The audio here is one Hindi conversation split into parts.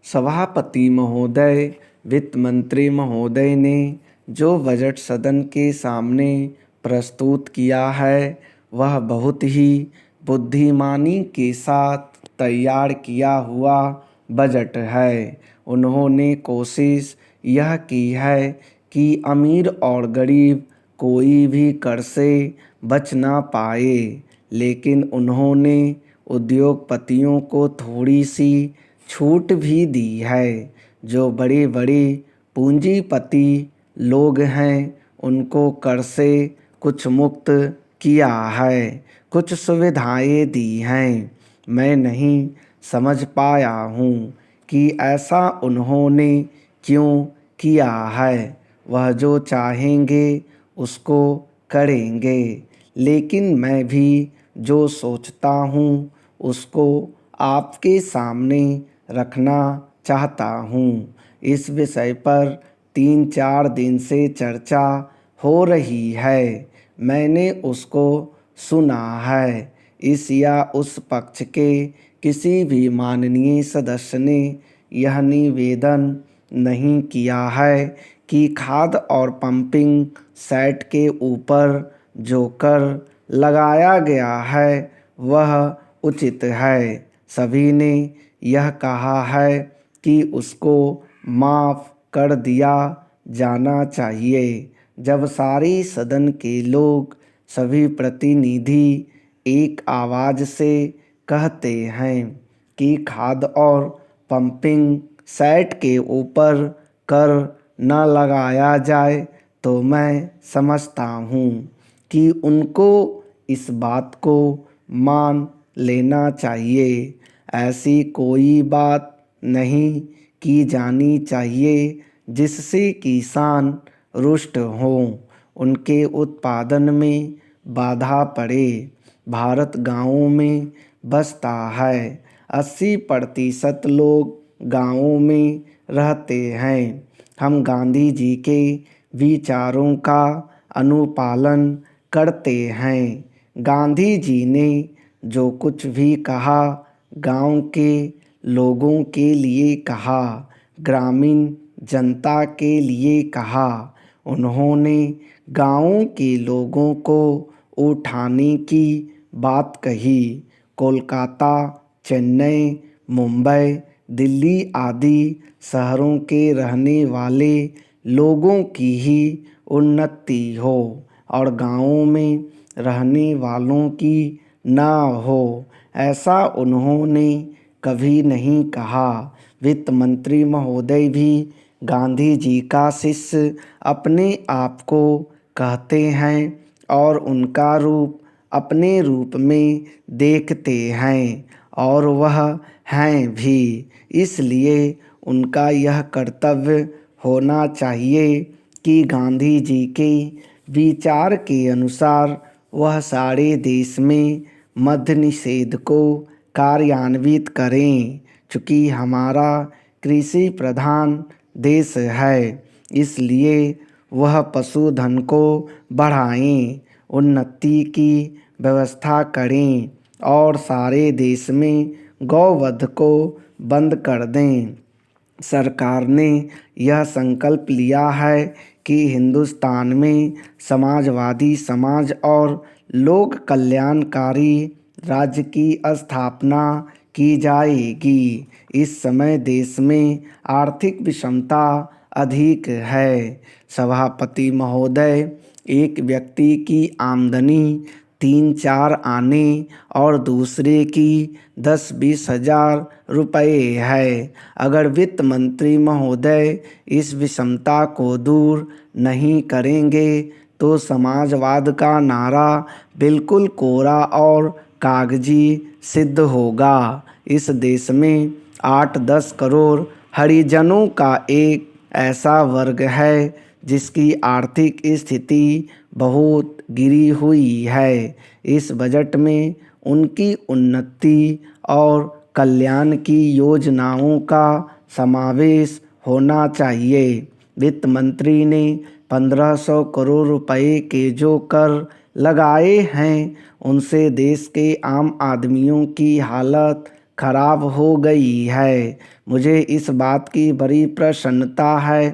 सभापति महोदय, वित्त मंत्री महोदय ने जो बजट सदन के सामने प्रस्तुत किया है वह बहुत ही बुद्धिमानी के साथ तैयार किया हुआ बजट है। उन्होंने कोशिश यह की है कि अमीर और गरीब कोई भी कर से बच ना पाए, लेकिन उन्होंने उद्योगपतियों को थोड़ी सी छूट भी दी है। जो बड़े बड़े पूंजीपति लोग हैं उनको कर से कुछ मुक्त किया है, कुछ सुविधाएं दी हैं। मैं नहीं समझ पाया हूँ कि ऐसा उन्होंने क्यों किया है। वह जो चाहेंगे उसको करेंगे, लेकिन मैं भी जो सोचता हूँ उसको आपके सामने रखना चाहता हूँ। इस विषय पर 3-4 दिन से चर्चा हो रही है। मैंने उसको सुना है। इस या उस पक्ष के किसी भी माननीय सदस्य ने यह निवेदन नहीं किया है कि खाद और पंपिंग सेट के ऊपर जो कर लगाया गया है वह उचित है। सभी ने यह कहा है कि उसको माफ़ कर दिया जाना चाहिए। जब सारे सदन के लोग, सभी प्रतिनिधि एक आवाज़ से कहते हैं कि खाद और पंपिंग सेट के ऊपर कर न लगाया जाए, तो मैं समझता हूँ कि उनको इस बात को मान लेना चाहिए। ऐसी कोई बात नहीं की जानी चाहिए जिससे किसान रुष्ट हों, उनके उत्पादन में बाधा पड़े। भारत गाँवों में बसता है। 80% लोग गाँवों में रहते हैं। हम गांधी जी के विचारों का अनुपालन करते हैं। गांधी जी ने जो कुछ भी कहा गांव के लोगों के लिए कहा, ग्रामीण जनता के लिए कहा। उन्होंने गाँवों के लोगों को उठाने की बात कही। कोलकाता, चेन्नई, मुंबई, दिल्ली आदि शहरों के रहने वाले लोगों की ही उन्नति हो और गाँवों में रहने वालों की ना हो, ऐसा उन्होंने कभी नहीं कहा। वित्त मंत्री महोदय भी गांधी जी का शिष्य अपने आप को कहते हैं और उनका रूप अपने रूप में देखते हैं, और वह हैं भी। इसलिए उनका यह कर्तव्य होना चाहिए कि गांधी जी के विचार के अनुसार वह सारे देश में मद्य निषेध को कार्यान्वित करें। चूँकि हमारा कृषि प्रधान देश है, इसलिए वह पशुधन को बढ़ाएं, उन्नति की व्यवस्था करें और सारे देश में गौवध को बंद कर दें। सरकार ने यह संकल्प लिया है कि हिंदुस्तान में समाजवादी समाज और लोक कल्याणकारी राज्य की स्थापना की जाएगी। इस समय देश में आर्थिक विषमता अधिक है। सभापति महोदय, एक व्यक्ति की आमदनी 3-4 आने और दूसरे की 10-20 हजार रुपये है। अगर वित्त मंत्री महोदय इस विषमता को दूर नहीं करेंगे तो समाजवाद का नारा बिल्कुल कोरा और कागजी सिद्ध होगा। इस देश में 8-10 करोड़ हरिजनों का एक ऐसा वर्ग है जिसकी आर्थिक स्थिति बहुत गिरी हुई है। इस बजट में उनकी उन्नति और कल्याण की योजनाओं का समावेश होना चाहिए। वित्त मंत्री ने 1500 करोड़ रुपए के जो कर लगाए हैं उनसे देश के आम आदमियों की हालत खराब हो गई है। मुझे इस बात की बड़ी प्रसन्नता है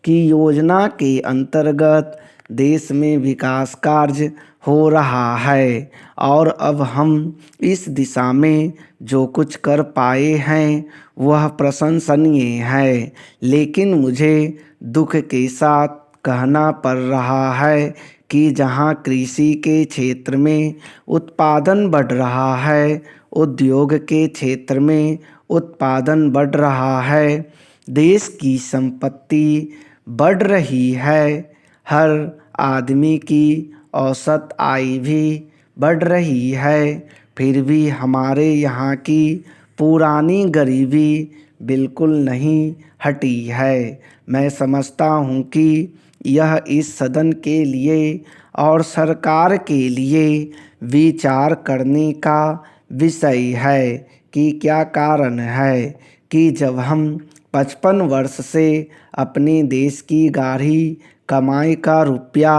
कि योजना के अंतर्गत देश में विकास कार्य हो रहा है और अब हम इस दिशा में जो कुछ कर पाए हैं वह प्रशंसनीय है। लेकिन मुझे दुख के साथ कहना पड़ रहा है कि जहां कृषि के क्षेत्र में उत्पादन बढ़ रहा है, उद्योग के क्षेत्र में उत्पादन बढ़ रहा है, देश की संपत्ति बढ़ रही है, हर आदमी की औसत आय भी बढ़ रही है, फिर भी हमारे यहाँ की पुरानी गरीबी बिल्कुल नहीं हटी है। मैं समझता हूँ कि यह इस सदन के लिए और सरकार के लिए विचार करने का विषय है कि क्या कारण है कि जब हम 55 वर्ष से अपने देश की गाढ़ी कमाई का रुपया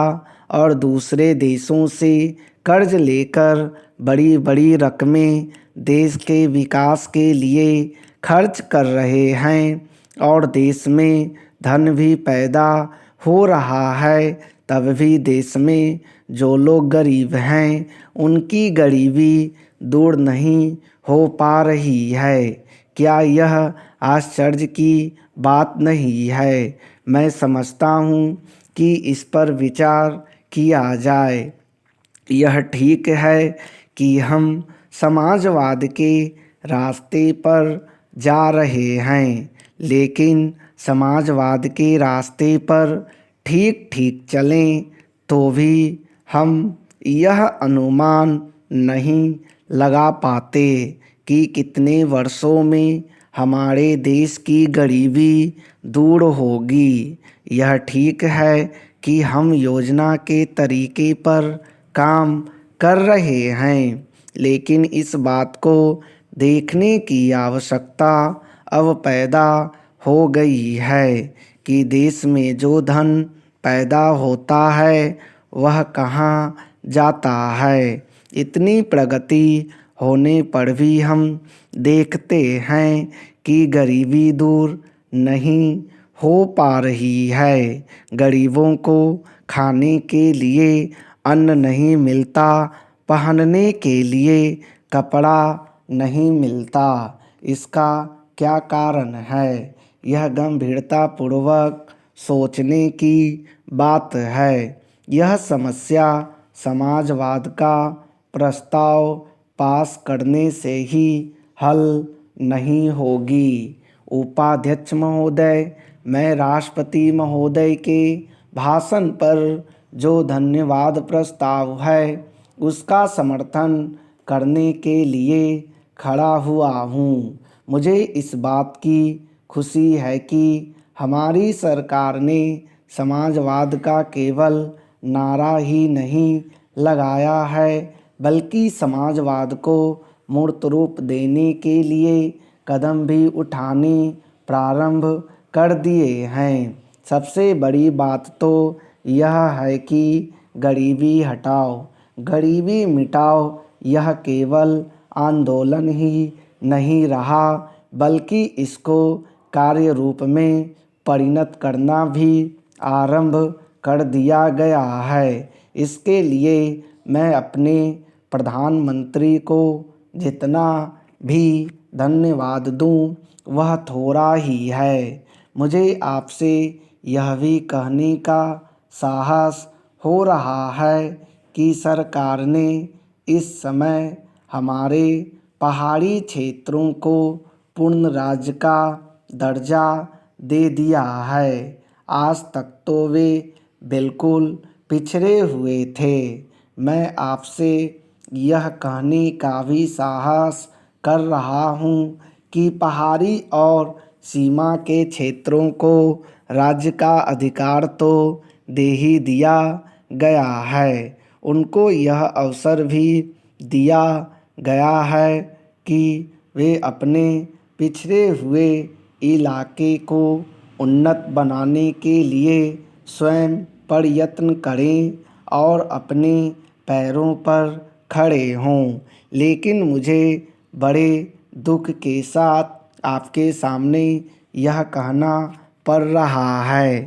और दूसरे देशों से कर्ज लेकर बड़ी बड़ी रकमें देश के विकास के लिए खर्च कर रहे हैं और देश में धन भी पैदा हो रहा है, तब भी देश में जो लोग गरीब हैं उनकी गरीबी दूर नहीं हो पा रही है। क्या यह आश्चर्य की बात नहीं है? मैं समझता हूँ कि इस पर विचार किया जाए। यह ठीक है कि हम समाजवाद के रास्ते पर जा रहे हैं, लेकिन समाजवाद के रास्ते पर ठीक ठीक चलें तो भी हम यह अनुमान नहीं लगा पाते कि कितने वर्षों में हमारे देश की गरीबी दूर होगी। यह ठीक है कि हम योजना के तरीके पर काम कर रहे हैं, लेकिन इस बात को देखने की आवश्यकता अब पैदा हो गई है कि देश में जो धन पैदा होता है वह कहाँ जाता है। इतनी प्रगति होने पर भी हम देखते हैं कि गरीबी दूर नहीं हो पा रही है। गरीबों को खाने के लिए अन्न नहीं मिलता, पहनने के लिए कपड़ा नहीं मिलता। इसका क्या कारण है? यह गंभीरतापूर्वक सोचने की बात है। यह समस्या समाजवाद का प्रस्ताव पास करने से ही हल नहीं होगी। उपाध्यक्ष महोदय, मैं राष्ट्रपति महोदय के भाषण पर जो धन्यवाद प्रस्ताव है उसका समर्थन करने के लिए खड़ा हुआ हूँ। मुझे इस बात की खुशी है कि हमारी सरकार ने समाजवाद का केवल नारा ही नहीं लगाया है, बल्कि समाजवाद को मूर्त रूप देने के लिए कदम भी उठाने प्रारंभ कर दिए हैं। सबसे बड़ी बात तो यह है कि गरीबी हटाओ, गरीबी मिटाओ यह केवल आंदोलन ही नहीं रहा, बल्कि इसको कार्य रूप में परिणत करना भी आरंभ कर दिया गया है। इसके लिए मैं अपने प्रधानमंत्री को जितना भी धन्यवाद दूं वह थोड़ा ही है। मुझे आपसे यह भी कहने का साहस हो रहा है कि सरकार ने इस समय हमारे पहाड़ी क्षेत्रों को पूर्ण राज्य का दर्जा दे दिया है। आज तक तो वे बिल्कुल पिछड़े हुए थे। मैं आपसे यह कहने का भी साहस कर रहा हूँ कि पहाड़ी और सीमा के क्षेत्रों को राज्य का अधिकार तो दे ही दिया गया है, उनको यह अवसर भी दिया गया है कि वे अपने पिछड़े हुए इलाके को उन्नत बनाने के लिए स्वयं प्रयत्न करें और अपने पैरों पर खड़े हों। लेकिन मुझे बड़े दुख के साथ आपके सामने यह कहना पड़ रहा है।